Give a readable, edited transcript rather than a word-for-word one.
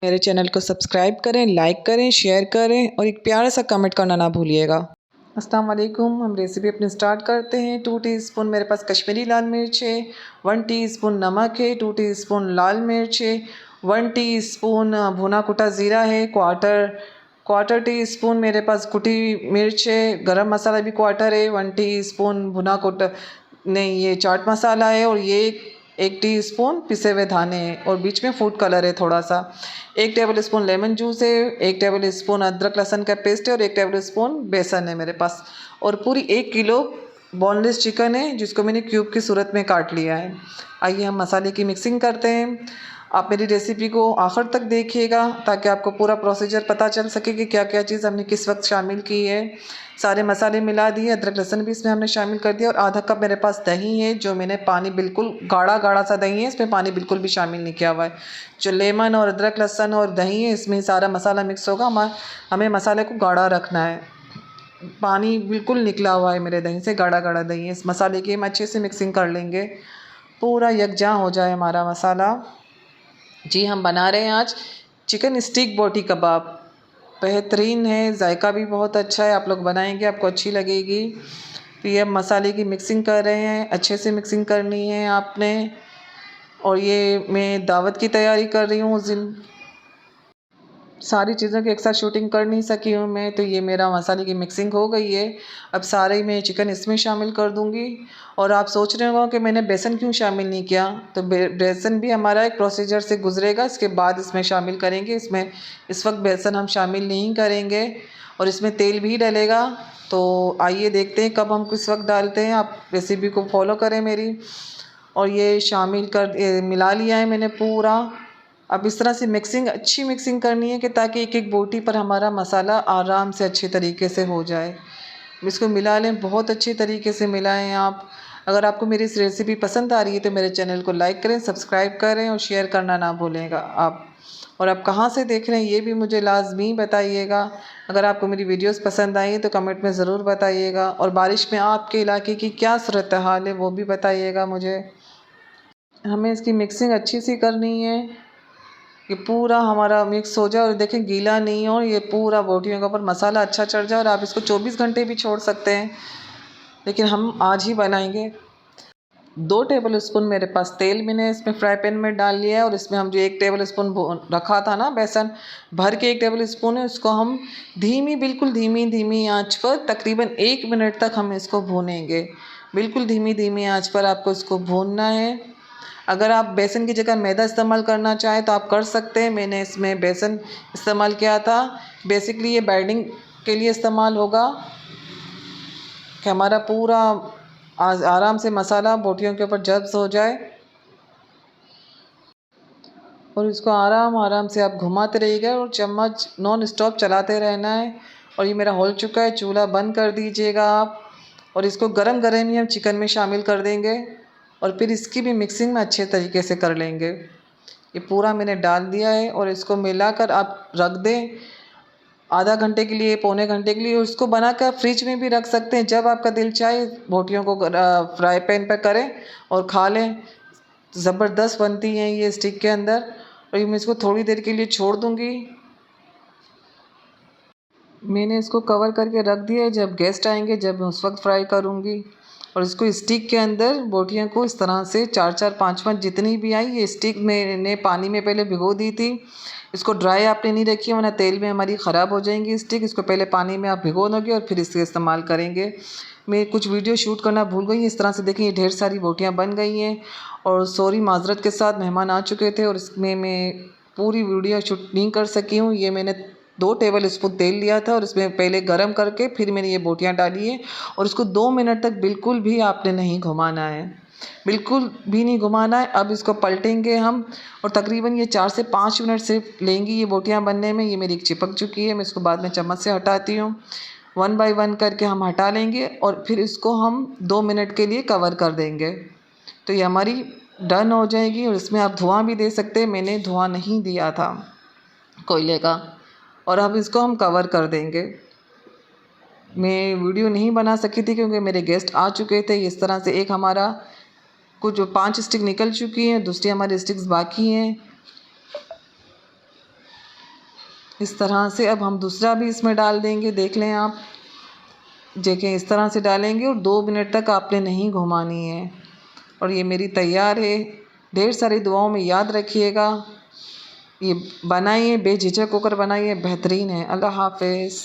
मेरे चैनल को सब्सक्राइब करें, लाइक करें, शेयर करें और एक प्यारा सा कमेंट करना ना भूलिएगा। अस्सलाम वालेकुम। हम रेसिपी अपनी स्टार्ट करते हैं। 2 टीस्पून मेरे पास कश्मीरी लाल मिर्च है, 1 टीस्पून नमक है, 2 टीस्पून लाल मिर्च है, 1 टीस्पून भुना कुटा ज़ीरा है, क्वार्टर टी स्पून मेरे पास कुटी मिर्च है, गरम मसाला भी क्वार्टर है, 1 टीस्पून भुना कुटा नहीं ये चाट मसाला है और ये 1 टीस्पून पिसे हुए धाने हैं और बीच में फूड कलर है थोड़ा सा। 1 टेबल स्पून लेमन जूस है, 1 टेबल स्पून अदरक लहसुन का पेस्ट है और 1 टेबल स्पून बेसन है मेरे पास। और पूरी 1 किलो बोनलेस चिकन है जिसको मैंने क्यूब की सूरत में काट लिया है। आइए हम मसाले की मिक्सिंग करते हैं। आप मेरी रेसिपी को आखिर तक देखिएगा ताकि आपको पूरा प्रोसीजर पता चल सके कि क्या क्या चीज़ हमने किस वक्त शामिल की है। सारे मसाले मिला दिए, अदरक लहसुन भी इसमें हमने शामिल कर दिया और आधा कप मेरे पास दही है जो मैंने पानी बिल्कुल गाढ़ा गाढ़ा सा दही है, इसमें पानी बिल्कुल भी शामिल नहीं किया हुआ है। जो लेमन और अदरक लहसुन और दही है इसमें सारा मसाला मिक्स होगा। हमें मसाले को गाढ़ा रखना है, पानी बिल्कुल निकला हुआ है मेरे दही से, गाढ़ा गाढ़ा दही है। इस मसाले की हम अच्छे से मिक्सिंग कर लेंगे, पूरा यकजां हो जाए हमारा मसाला। जी हम बना रहे हैं आज चिकन स्टिक बोटी कबाब। बेहतरीन है, जायका भी बहुत अच्छा है। आप लोग बनाएंगे आपको अच्छी लगेगी। तो ये अब मसाले की मिक्सिंग कर रहे हैं, अच्छे से मिक्सिंग करनी है आपने। और ये मैं दावत की तैयारी कर रही हूँ उस दिन, सारी चीज़ों की एक साथ शूटिंग कर नहीं सकी हूँ मैं। तो ये मेरा मसाले की मिक्सिंग हो गई है। अब सारे मैं चिकन इसमें शामिल कर दूँगी। और आप सोच रहे हो कि मैंने बेसन क्यों शामिल नहीं किया, तो बेसन भी हमारा एक प्रोसीजर से गुजरेगा, इसके बाद इसमें शामिल करेंगे। इसमें इस वक्त बेसन हम शामिल नहीं करेंगे और इसमें तेल भी डलेगा। तो आइए देखते हैं कब हम किस वक्त डालते हैं। आप रेसिपी को फॉलो करें मेरी। और ये शामिल कर मिला लिया है मैंने पूरा। अब इस तरह से मिक्सिंग अच्छी मिक्सिंग करनी है कि ताकि एक एक बोटी पर हमारा मसाला आराम से अच्छे तरीके से हो जाए। इसको मिला लें, बहुत अच्छी तरीके से मिलाएं आप। अगर आपको मेरी इस रेसिपी पसंद आ रही है तो मेरे चैनल को लाइक करें, सब्सक्राइब करें और शेयर करना ना भूलेगा आप। और आप कहाँ से देख रहे हैं ये भी मुझे लाजमी बताइएगा। अगर आपको मेरी वीडियोस पसंद आई तो कमेंट में ज़रूर बताइएगा। और बारिश में आपके इलाके की क्या सूरत हाल है वो भी बताइएगा मुझे। हमें इसकी मिक्सिंग अच्छी सी करनी है, ये पूरा हमारा मिक्स हो जाए और देखें गीला नहीं हो, ये पूरा बोटियों के ऊपर मसाला अच्छा चढ़ जाए। और आप इसको 24 घंटे भी छोड़ सकते हैं, लेकिन हम आज ही बनाएंगे। 2 टेबल स्पून मेरे पास तेल मैंने इसमें फ्राई पैन में डाल लिया है और इसमें हम जो 1 टेबल स्पून रखा था ना बेसन भर के, 1 टेबल स्पून है, उसको हम बिल्कुल धीमी आंच पर तकरीबन 1 मिनट तक हम इसको भूनेंगे। बिल्कुल धीमी आंच पर आपको इसको भूनना है। अगर आप बेसन की जगह मैदा इस्तेमाल करना चाहें तो आप कर सकते हैं। मैंने इसमें बेसन इस्तेमाल किया था। बेसिकली ये बाइंडिंग के लिए इस्तेमाल होगा कि हमारा पूरा आराम से मसाला बोटियों के ऊपर जब्स हो जाए। और इसको आराम से आप घुमाते रहिएगा और चम्मच नॉन स्टॉप चलाते रहना है। और ये मेरा हो चुका है, चूल्हा बंद कर दीजिएगा आप। और इसको गरम गरम ही हम चिकन में शामिल कर देंगे और फिर इसकी भी मिक्सिंग में अच्छे तरीके से कर लेंगे। ये पूरा मैंने डाल दिया है और इसको मिलाकर आप रख दें आधा घंटे के लिए, पौने घंटे के लिए। और इसको बनाकर फ्रिज में भी रख सकते हैं, जब आपका दिल चाहे बोटियों को फ्राई पैन पर करें और खा लें। ज़बरदस्त बनती हैं ये स्टिक के अंदर। और ये मैं इसको थोड़ी देर के लिए छोड़ दूँगी। मैंने इसको कवर करके रख दिया है, जब गेस्ट आएंगे जब मैं उस वक्त फ्राई करूँगी। और इसको स्टिक के अंदर बोटियों को इस तरह से 4-4 5-5 जितनी भी आई, ये स्टिक मैंने पानी में पहले भिगो दी थी। इसको ड्राई आपने नहीं रखी वरना तेल में हमारी ख़राब हो जाएंगी स्टिक। इसको पहले पानी में आप भिगो दोगे और फिर इसका इस्तेमाल करेंगे। मैं कुछ वीडियो शूट करना भूल गई। इस तरह से देखें ये ढेर सारी बोटियाँ बन गई हैं। और सॉरी, माजरत के साथ, मेहमान आ चुके थे और इसमें मैं पूरी वीडियो शूट नहीं कर सकी हूँ। ये मैंने 2 टेबल स्पून तेल लिया था और इसमें पहले गरम करके फिर मैंने ये बोटियाँ डाली है। और इसको 2 मिनट तक बिल्कुल भी आपने नहीं घुमाना है, बिल्कुल भी नहीं घुमाना है। अब इसको पलटेंगे हम और तकरीबन ये 4 से 5 मिनट सिर्फ लेंगी ये बोटियाँ बनने में। ये मेरी एक चिपक चुकी है, मैं इसको बाद में चम्मच से हटाती हूँ। 1 बाय 1 करके हम हटा लेंगे और फिर इसको हम 2 मिनट के लिए कवर कर देंगे। तो ये हमारी डन हो जाएगी। और इसमें आप धुआं भी दे सकते हैं, मैंने धुआं नहीं दिया था कोयले का। और अब इसको हम कवर कर देंगे। मैं वीडियो नहीं बना सकी थी क्योंकि मेरे गेस्ट आ चुके थे। इस तरह से एक हमारा कुछ 5 स्टिक निकल चुकी हैं, दूसरी हमारी स्टिक्स बाकी हैं। इस तरह से अब हम दूसरा भी इसमें डाल देंगे। देख लें आप, देखें इस तरह से डालेंगे और 2 मिनट तक आपने नहीं घुमानी है। और ये मेरी तैयार है। ढेर सारी दुआओं में याद रखिएगा। ये बनाइए, बेझिझक होकर बनाइए, बेहतरीन है। अल्लाह हाफ़िज़।